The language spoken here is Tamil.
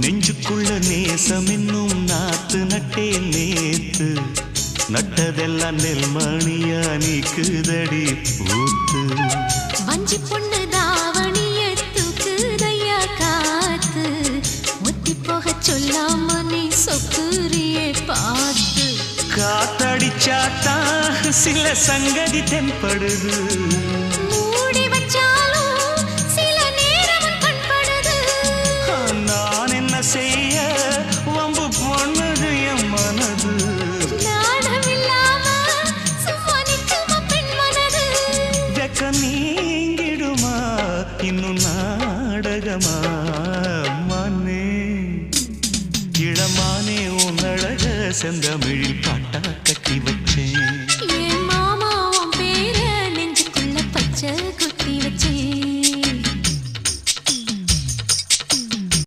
நெஞ்சுக்குள்ள நேசம் இன்னும் நாத்து நட்டே நேத்து நட்டதெல்லாம் நெல்மணியா நீக்குதடி பூத்து வஞ்சி பொண்ணு தாவணிய தூக்குதையா காத்து முத்தி போக சொல்லாம நீ சொக்குரியே பார்த்து காத்தடிச்சாத்தா சில சங்கதி தென்படுது மூடி வச்சாலும் சில நேரம் கண்படுது நான் என்ன செய்ய வம்பு பொண்ணுது என் மனது நாடமில்லாம சும்மா நிற்குமா பெண் மனது வெக்க நீங்கிடுமா இன்னும் நாடகமா மனே இளமானே உன் அழக செந்தமிழில்